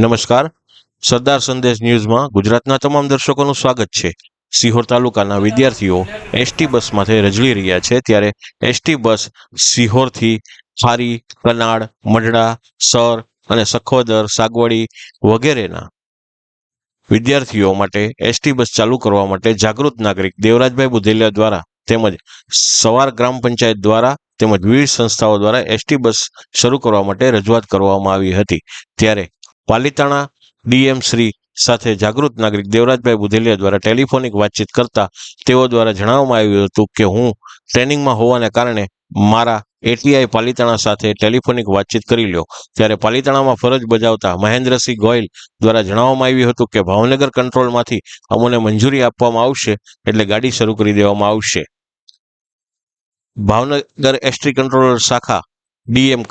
નમસ્કાર. સરદાર સંદેશ ન્યૂઝમાં ગુજરાતના તમામ દર્શકોનું સ્વાગત છે. સિહોર તાલુકાના વિદ્યાર્થીઓ એસટી બસમાંથી રજળી રહ્યા છે, ત્યારે એસટી બસ સિહોરથી ખારી, કનાડ, મઢડા, સર અને સખોદર, સાગવડી વગેરેના વિદ્યાર્થીઓ માટે એસટી બસ ચાલુ કરવા માટે જાગૃત નાગરિક દેવરાજભાઈ બુધેલિયા દ્વારા તેમજ સવાર ગ્રામ પંચાયત દ્વારા તેમજ વિવિધ સંસ્થાઓ દ્વારા એસટી બસ શરૂ કરવા માટે રજૂઆત કરવામાં આવી હતી. ત્યારે પાલિતાણા ડીએમ શ્રી સાથે જાગૃત નાગરિક દેવરાજભાઈ બુધેલિયા દ્વારા ટેલિફોનિક વાતચીત કરતા તેઓ દ્વારા જણાવવામાં આવ્યું હતું કે હું ટ્રેનિંગમાં હોવાને કારણે મારા એટીઆઈ પાલિતાણા સાથે ટેલિફોનિક વાતચીત કરી લ્યો. ત્યારે પાલિતાણામાં ફરજ બજાવતા મહેન્દ્રસિંહ ગોયલ દ્વારા જણાવવામાં આવ્યું હતું કે ભાવનગર કંટ્રોલમાંથી અમને મંજૂરી આપવામાં આવશે એટલે ગાડી શરૂ કરી દેવામાં આવશે. ભાવનગર એસટી કંટ્રોલર શાખા ડીએમ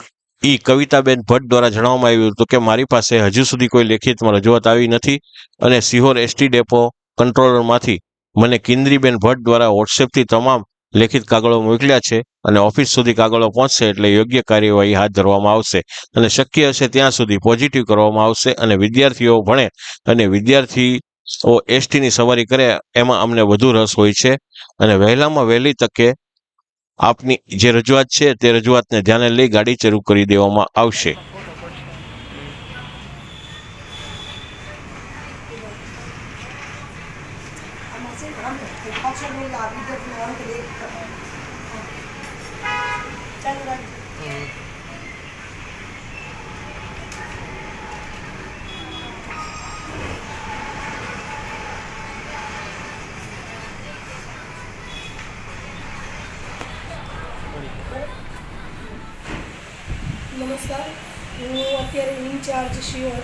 કવિતાબેન ભટ્ટ દ્વારા જણાવવામાં આવ્યું હતું કે મારી પાસે હજુ સુધી કોઈ લેખિતમાં રજૂઆત આવી નથી અને સિહોર એસટી ડેપો કંટ્રોલરમાંથી મને કિન્દ્રીબેન ભટ્ટ દ્વારા વોટ્સએપથી તમામ લેખિત કાગળો મોકલ્યા છે અને ઓફિસ સુધી કાગળો પહોંચશે એટલે યોગ્ય કાર્યવાહી હાથ ધરવામાં આવશે અને શક્ય હશે ત્યાં સુધી પોઝિટિવ કરવામાં આવશે અને વિદ્યાર્થીઓ ભણે અને વિદ્યાર્થીઓ એસટીની સવારી કરે એમાં અમને વધુ રસ હોય છે અને વહેલામાં વહેલી તકે આપની જે રજૂઆત છે તે રજૂઆતને ધ્યાને લઈ ગાડી શરૂ કરી દેવામાં આવશે. નમસ્કાર, હું અત્યારે in charge Sihor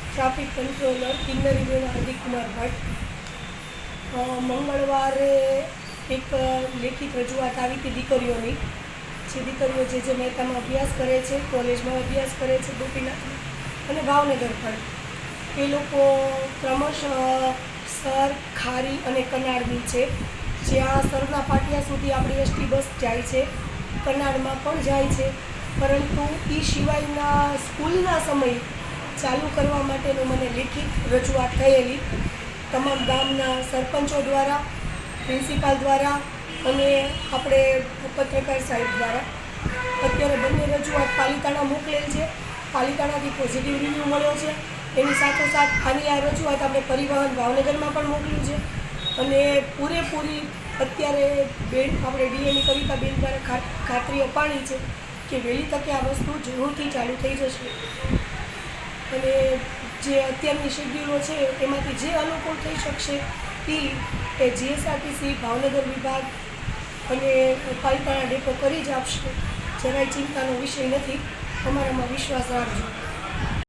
traffic controller Kinnariben Hardik Kumar Bhatt. મંગળવારે એક લેખિત રજૂઆત આવી હતી દીકરીઓની. જે દીકરીઓ જે મહેતામાં અભ્યાસ કરે છે, કોલેજમાં અભ્યાસ કરે છે ગોપીનાથમાં અને ભાવનગર પણ, એ લોકો ક્રમશઃ સર, ખારી અને કનાડની છે. જ્યાં સરના પાટિયા સુધી આપણી એસટી બસ જાય છે, કનાડમાં પણ જાય છે, પરંતુ એ સિવાયના સ્કૂલના સમય ચાલુ કરવા માટેનું મને લેખિત રજૂઆત થયેલી તમામ ગામના સરપંચો દ્વારા, પ્રિન્સિપાલ દ્વારા અને આપણે પત્રકાર સાહેબ દ્વારા. અત્યારે બંને રજૂઆત પાલિતાણા મોકલેલ છે. પાલિતાણાથી પોઝિટિવ રિવ્યૂ મળ્યો છે. એની સાથોસાથ આની આ રજૂઆત આપણે પરિવહન ભાવનગરમાં પણ મોકલ્યું છે અને પૂરેપૂરી અત્યારે આપણે ડીએમની કવિતાબેન દ્વારા ખાતરી અપાણી છે કે વહેલી તકે આ વસ્તુ જરૂરથી ચાલુ થઈ જશે અને જે અત્યારની શેડ્યુલો છે એમાંથી જે અનુકૂળ થઈ શકશે એ જીએસઆરટીસી ભાવનગર વિભાગ અને પાલિતાણા ડેપો કરી જ આપશે. જરાય ચિંતાનો વિષય નથી, અમારામાં વિશ્વાસ રાખજો.